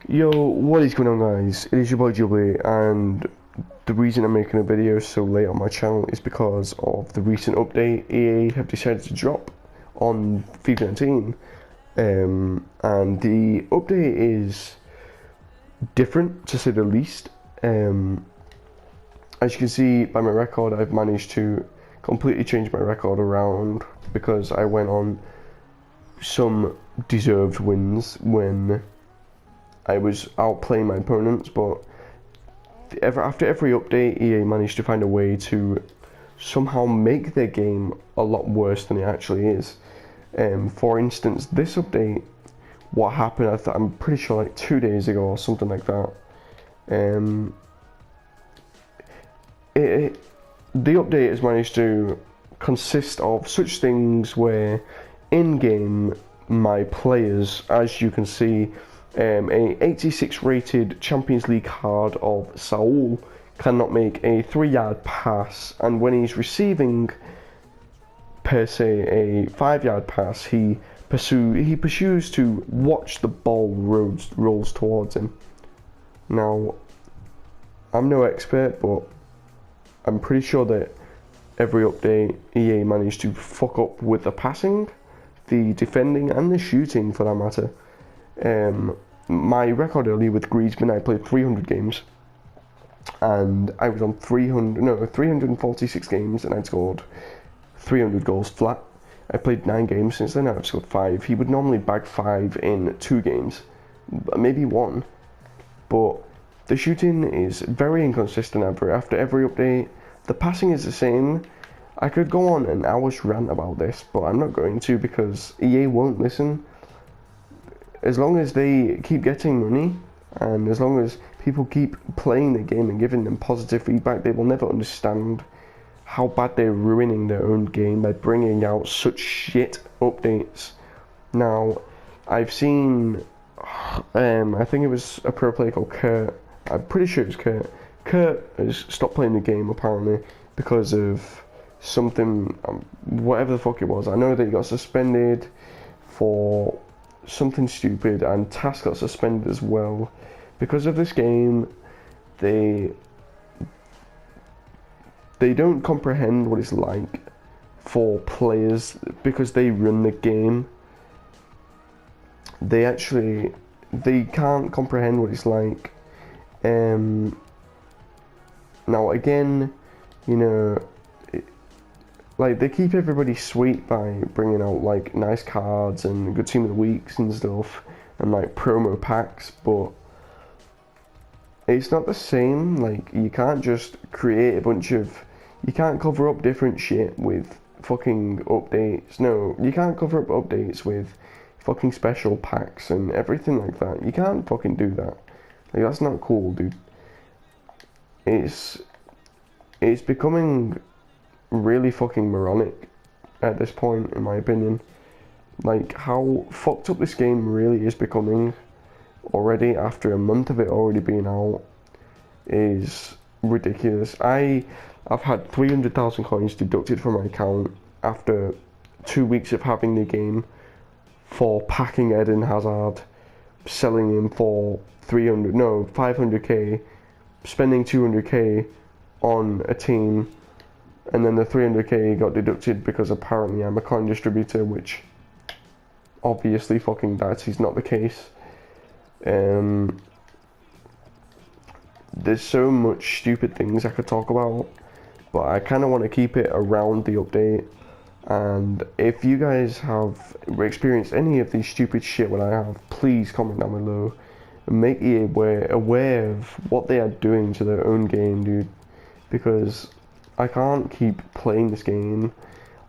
Yo, what is going on, guys? It is your boy Jubbly, and the reason I'm making a video so late on my channel is because of the recent update EA have decided to drop on FIFA 19. And the update is different, to say the least. As you can see by my record, I've managed to completely change my record around because I went on some deserved wins when I was outplaying my opponents, but after every update, EA managed to find a way to somehow make their game a lot worse than it actually is. For instance, this update, what happened, I'm pretty sure like 2 days ago or something like that. The update has managed to consist of such things where in-game my players, as you can see, a 86 rated Champions League card of Saul cannot make a 3-yard pass, and when he's receiving per se a 5-yard pass, he pursues to watch the ball rolls towards him. Now, I'm no expert, but I'm pretty sure that every update EA managed to fuck up with the passing, the defending, and the shooting for that matter. My record earlier with Griezmann, I played 300 games, and I was on 346 games, and I'd scored 300 goals flat. I played 9 games since then, I've scored 5. He would normally bag 5 in 2 games, maybe 1, but the shooting is very inconsistent after every update. The passing is the same. I could go on an hour's rant about this, but I'm not going to because EA won't listen. As long as they keep getting money, and as long as people keep playing the game and giving them positive feedback, they will never understand how bad they're ruining their own game by bringing out such shit updates. Now, I've seen, I think it was a pro player called Kurt. I'm pretty sure it was Kurt. Kurt has stopped playing the game apparently because of something, whatever the fuck it was. I know that he got suspended for something stupid, and Task got suspended as well. Because of this game, they don't comprehend what it's like for players because they run the game. They can't comprehend what it's like. Now again, you know, like, they keep everybody sweet by bringing out like nice cards and good team of the weeks and stuff, and like promo packs, but it's not the same. Like, you can't just create a bunch of, you can't cover up different shit with fucking updates. No, you can't cover up updates with fucking special packs and everything like that. You can't fucking do that. Like, that's not cool, dude. It's becoming really fucking moronic at this point, in my opinion. Like, how fucked up this game really is becoming already after a month of it already being out is ridiculous. I've had 300,000 coins deducted from my account after 2 weeks of having the game for packing Eden Hazard, selling him for 500k, spending 200k on a team, and then the 300k got deducted because apparently I'm a coin distributor, which obviously fucking that is not the case. There's so much stupid things I could talk about, but I kind of want to keep it around the update. And if you guys have experienced any of these stupid shit what I have, please comment down below and make EA aware of what they are doing to their own game, dude. Because I can't keep playing this game,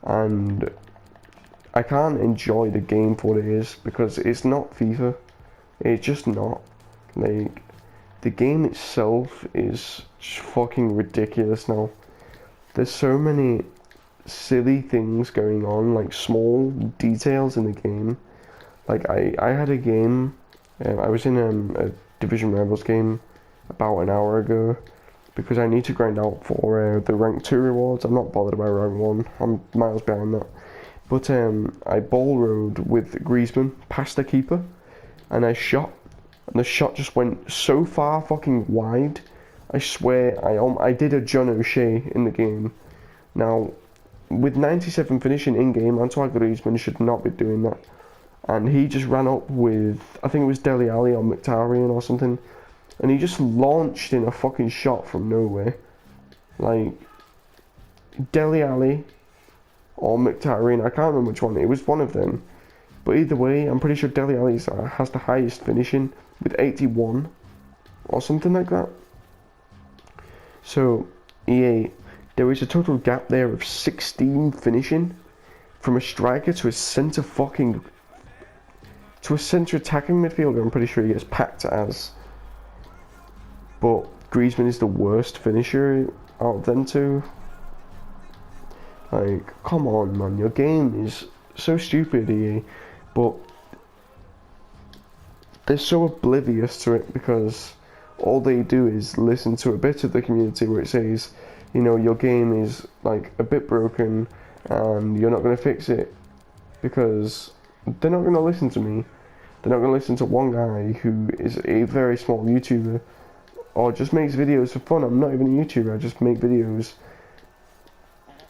and I can't enjoy the game for what it is, because it's not FIFA. It's just not. Like, the game itself is just fucking ridiculous now. There's so many silly things going on, like small details in the game. Like, I had a game, I was in a Division Rivals game about an hour ago, because I need to grind out for the rank 2 rewards. I'm not bothered about rank 1, I'm miles behind that. But I ball rode with Griezmann past the keeper, and I shot and the shot just went so far fucking wide. I swear, I did a John O'Shea in the game. Now, with 97 finishing in game, Antoine Griezmann should not be doing that. And he just ran up with, I think it was Dele Alli or Mkhitaryan or something, and he just launched in a fucking shot from nowhere. Like, Dele Alli or Mkhitaryan, I can't remember which one, it was one of them. But either way, I'm pretty sure Dele Alli has the highest finishing with 81 or something like that. So, EA, there is a total gap there of 16 finishing from a striker to a centre attacking midfielder. I'm pretty sure he gets packed as. But Griezmann is the worst finisher out of them two. Like, come on, man, your game is so stupid, EA. But they're so oblivious to it because all they do is listen to a bit of the community where it says, you know, your game is like a bit broken and you're not going to fix it, because they're not going to listen to me. They're not going to listen to one guy who is a very small YouTuber or just makes videos for fun. I'm not even a YouTuber, I just make videos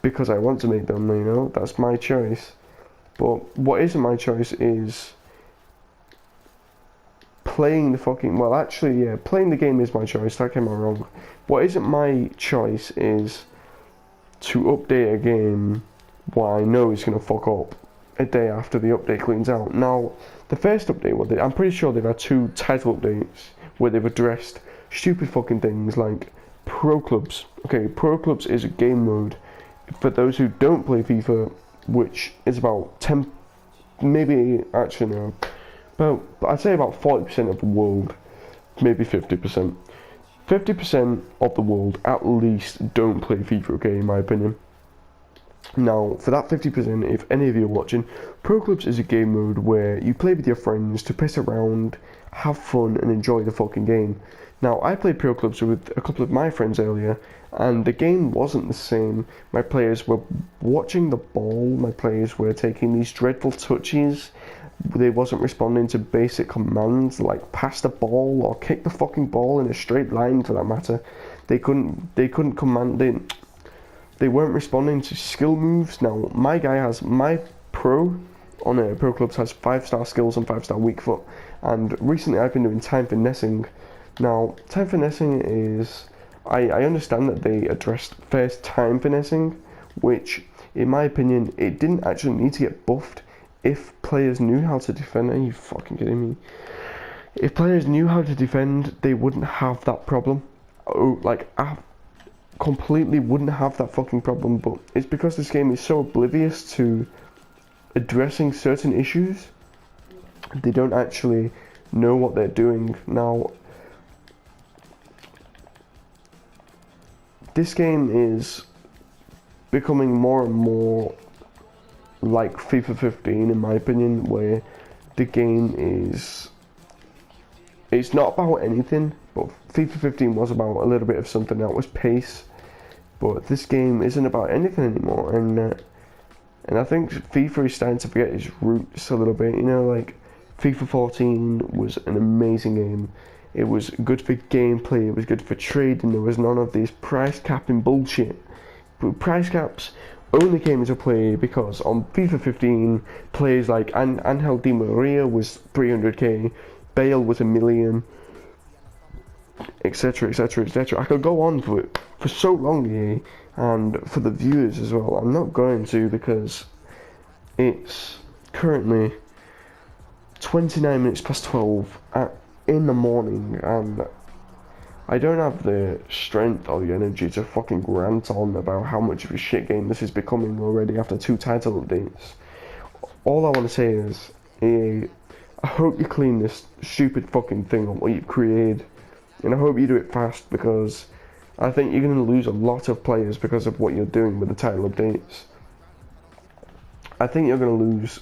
because I want to make them, you know, that's my choice. But what isn't my choice is playing the fucking, well actually yeah, playing the game is my choice, that came out wrong. What isn't my choice is to update a game while I know it's going to fuck up a day after the update cleans out. Now, the first update, I'm pretty sure they've had 2 title updates where they've addressed stupid fucking things like Pro Clubs. Okay, Pro Clubs is a game mode for those who don't play FIFA, which is about 10, maybe, actually no, but I'd say about 40% of the world, maybe 50%. 50% of the world at least don't play FIFA, okay, in my opinion. Now, for that 50%, if any of you are watching, Pro Clubs is a game mode where you play with your friends to piss around, have fun, and enjoy the fucking game. Now, I played Pro Clubs with a couple of my friends earlier, and the game wasn't the same. My players were watching the ball, my players were taking these dreadful touches, they wasn't responding to basic commands like pass the ball or kick the fucking ball in a straight line for that matter. They couldn't command, they weren't responding to skill moves. Now, my pro on Pro Clubs has 5-star skills and 5-star weak foot, and recently I've been doing time finessing. Now, time finessing is, I understand that they addressed first time finessing, which, in my opinion, it didn't actually need to get buffed if players knew how to defend. Are you fucking kidding me? If players knew how to defend, they wouldn't have that problem. Oh, like, I completely wouldn't have that fucking problem, but it's because this game is so oblivious to addressing certain issues, they don't actually know what they're doing. Now, this game is becoming more and more like FIFA 15 in my opinion, where the game is, it's not about anything, but FIFA 15 was about a little bit of something that was pace, but this game isn't about anything anymore, and I think FIFA is starting to forget its roots a little bit, you know, like FIFA 14 was an amazing game. It was good for gameplay, it was good for trading, there was none of these price capping bullshit. But price caps only came into play because on FIFA 15, players like Angel Di Maria was 300k, Bale was 1 million, etc, etc, etc. I could go on for so long here, and for the viewers as well. I'm not going to, because it's currently 29 minutes past 12 in the morning, and I don't have the strength or the energy to fucking rant on about how much of a shit game this is becoming already after 2 title updates. All I want to say is, EA, I hope you clean this stupid fucking thing up what you've created, and I hope you do it fast, because I think you're going to lose a lot of players because of what you're doing with the title updates. I think you're going to lose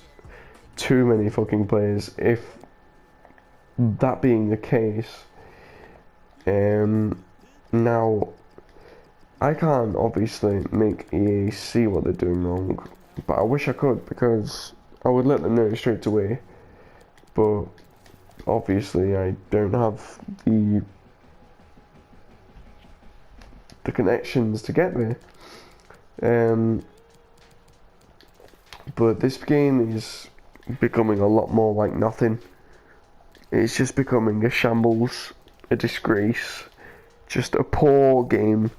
too many fucking players if that being the case. Now, I can't obviously make EA see what they're doing wrong, but I wish I could, because I would let them know straight away. But obviously I don't have the connections to get there. But this game is becoming a lot more like nothing. It's just becoming a shambles, a disgrace, just a poor game.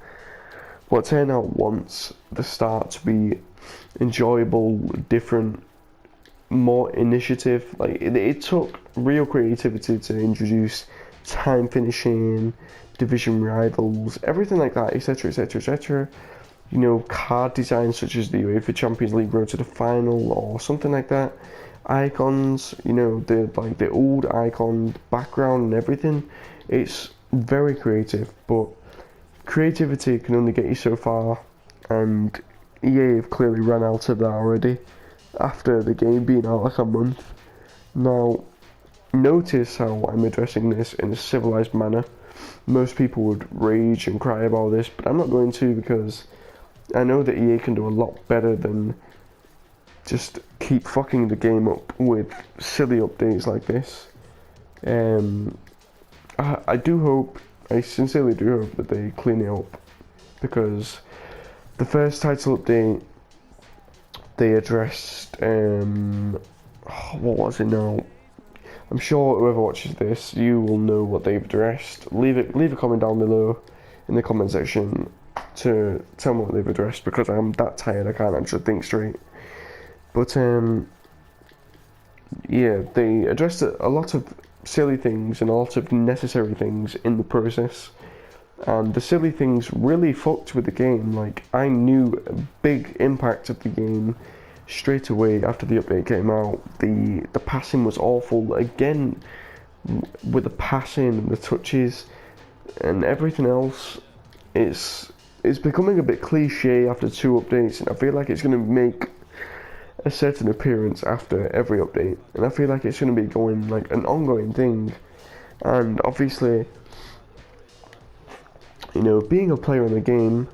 What turned out once the start to be enjoyable, different, more initiative. Like it took real creativity to introduce time finishing, division rivals, everything like that, etc., etc., etc. You know, card designs such as the UEFA Champions League Road to the Final or something like that. Icons, you know, the old icon background and everything. It's very creative, but creativity can only get you so far, and EA have clearly run out of that already after the game being out like a month. Now, notice how I'm addressing this in a civilized manner. Most people would rage and cry about this, but I'm not going to, because I know that EA can do a lot better than just keep fucking the game up with silly updates like this. I sincerely do hope that they clean it up, because the first title update they addressed, what was it now? I'm sure whoever watches this, you will know what they've addressed. Leave a comment down below in the comment section to tell me what they've addressed, because I'm that tired I can't actually think straight. But yeah, they addressed a lot of silly things and a lot of necessary things in the process. And the silly things really fucked with the game. Like, I knew a big impact of the game straight away after the update came out. The passing was awful. Again, with the passing, the touches, and everything else, it's becoming a bit cliche after 2 updates, and I feel like it's going to make a certain appearance after every update, and I feel like it's going to be going like an ongoing thing. And obviously, you know, being a player in the game,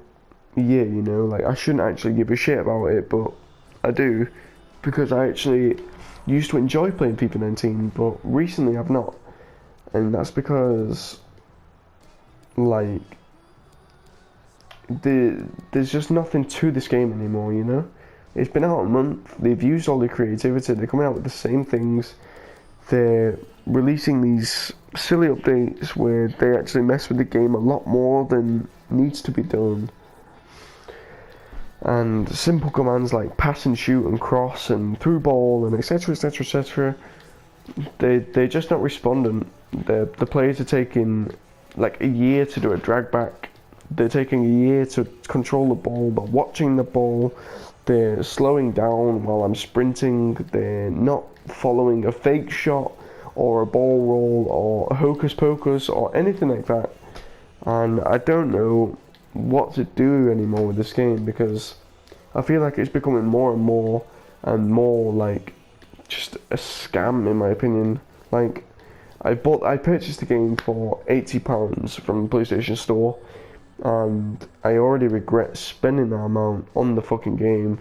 yeah, you know, like, I shouldn't actually give a shit about it, but I do, because I actually used to enjoy playing FIFA 19, but recently I've not, and that's because, like, there's just nothing to this game anymore, you know? It's been out a month, they've used all the creativity, they're coming out with the same things, they're releasing these silly updates where they actually mess with the game a lot more than needs to be done. And simple commands like pass and shoot and cross and through ball and etc, etc, etc, they're just not responding. The players are taking like a year to do a drag back, they're taking a year to control the ball, they're watching the ball, they're slowing down while I'm sprinting, they're not following a fake shot or a ball roll or a hocus pocus or anything like that. And I don't know what to do anymore with this game, because I feel like it's becoming more and more like just a scam, in my opinion. Like, I purchased the game for £80 from the PlayStation Store, and I already regret spending that amount on the fucking game.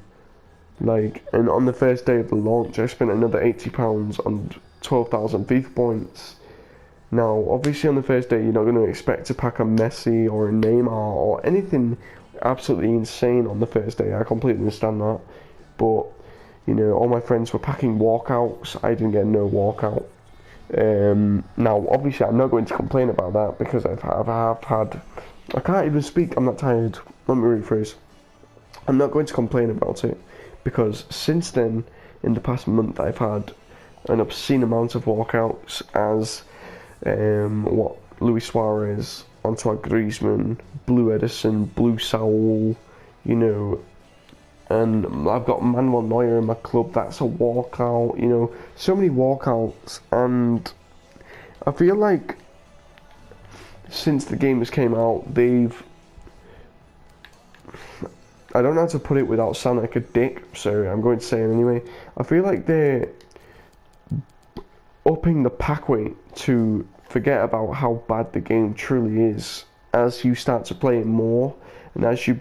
Like, and on the first day of the launch, I spent another £80 on 12,000 FIFA points. Now, obviously on the first day, you're not going to expect to pack a Messi or a Neymar or anything absolutely insane on the first day. I completely understand that. But, you know, all my friends were packing walkouts. I didn't get no walkout. Now, obviously, I'm not going to complain about that, because I've had... I can't even speak, I'm not tired. Let me rephrase. I'm not going to complain about it, because since then, in the past month, I've had an obscene amount of walkouts as Luis Suarez, Antoine Griezmann, Blue Edison, Blue Saul, you know, and I've got Manuel Neuer in my club, that's a walkout, you know, so many walkouts. And I feel like since the game has came out, I don't know how to put it without sounding like a dick, so I'm going to say it anyway. I feel like they're upping the pack weight to forget about how bad the game truly is as you start to play it more, and as you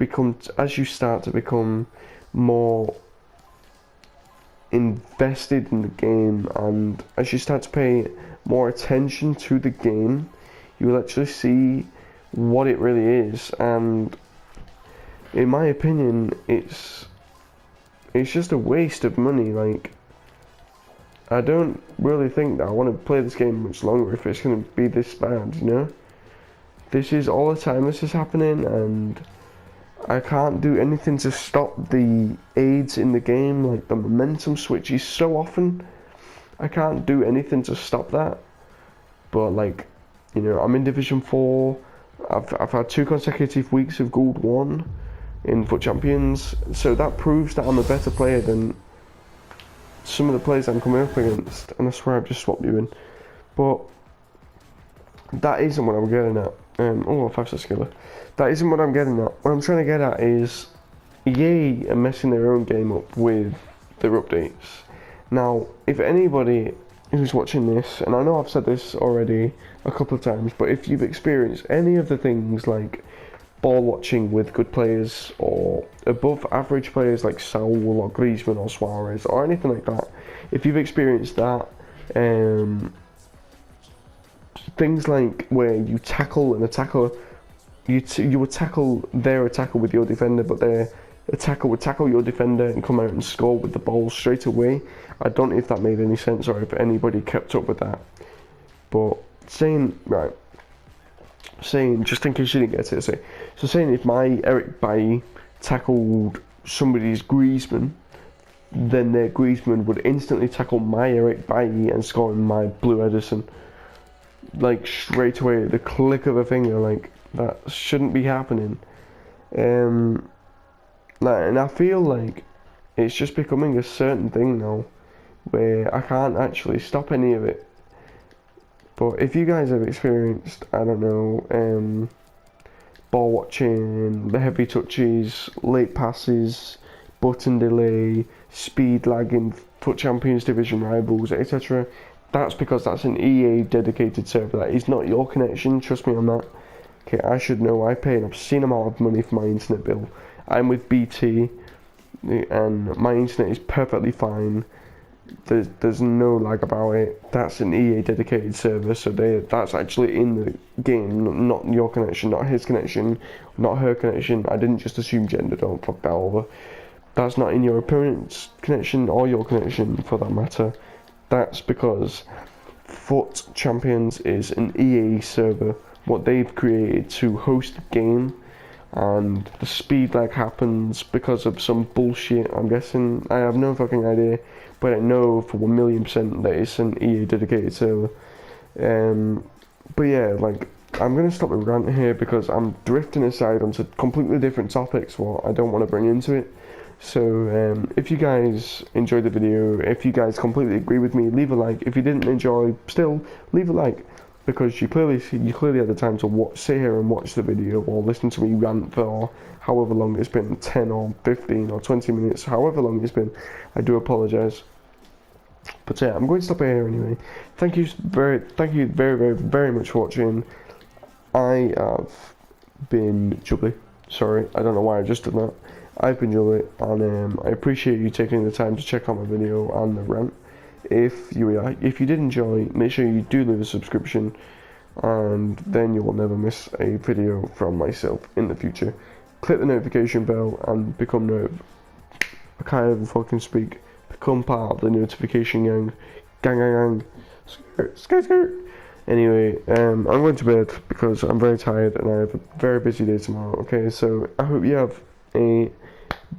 start to become more invested in the game, and as you start to pay more attention to the game, you will actually see what it really is. And in my opinion, it's just a waste of money. Like, I don't really think that I want to play this game much longer if it's going to be this bad, you know? This is all the time this is happening, and I can't do anything to stop the aids in the game, like the momentum switches so often. I can't do anything to stop that. But, like, you know, I'm in Division 4. I've had 2 consecutive weeks of Gold 1 in Foot Champions, so that proves that I'm a better player than some of the players I'm coming up against, and I swear I've just swapped you in. But that isn't what I'm getting at. Oh, 5-star skiller. That isn't what I'm getting at. What I'm trying to get at is EA are messing their own game up with their updates. Now, if anybody who's watching this, and I know I've said this already a couple of times, but if you've experienced any of the things like ball watching with good players or above average players like Saul or Griezmann or Suarez or anything like that, if you've experienced that, things like where you tackle an attacker, you would tackle their attacker with your defender, but their attacker would tackle your defender and come out and score with the ball straight away. I don't know if that made any sense or if anybody kept up with that. But saying just in case you didn't get it, saying if my Eric Bailly tackled somebody's Griezmann, then their Griezmann would instantly tackle my Eric Bailly and score in my Blue Edison. Like, straight away, the click of a finger. Like, that shouldn't be happening. And I feel like it's just becoming a certain thing now where I can't actually stop any of it. But if you guys have experienced, I don't know, ball watching, the heavy touches, late passes, button delay, speed lag in Foot Champions Division rivals, etc., that's because that's an EA dedicated server. That is not your connection, trust me on that. Okay, I should know. I pay an obscene amount of money for my internet bill. I'm with BT, and my internet is perfectly fine. There's no lag about it. That's an EA dedicated server, so that's actually in the game, not your connection, not his connection, not her connection. I didn't just assume gender, don't fuck that over. That's not in your opponent's connection or your connection for that matter. That's because Foot Champions is an EA server, what they've created to host the game, and the speed lag happens because of some bullshit, I'm guessing. I have no fucking idea, but I know for 1,000,000% that it's an EA dedicated server. But yeah, like, I'm going to stop the rant here because I'm drifting aside onto completely different topics what I don't want to bring into it. So if you guys enjoyed the video, if you guys completely agree with me, leave a like. If you didn't enjoy, still leave a like, because you clearly had the time to sit here and watch the video or listen to me rant for however long it's been, 10 or 15 or 20 minutes, however long it's been. I do apologise. But yeah, I'm going to stop here anyway. Thank you very, very much for watching. I have been Jubbly. Sorry, I don't know why I just did that. I've been Jubbly, and I appreciate you taking the time to check out my video and the rant. If you did enjoy, make sure you do leave a subscription, and then you will never miss a video from myself in the future. Click the notification bell and I can't even fucking speak. Become part of the notification gang. Skirt. Anyway, I'm going to bed because I'm very tired and I have a very busy day tomorrow. Okay, so I hope you have a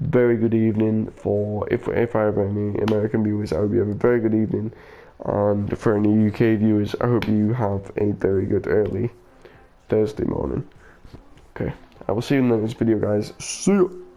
very good evening. For if I have any American viewers, I hope you have a very good evening, and for any UK viewers, I hope you have a very good early Thursday morning. Okay, I will see you in the next video, guys. See you.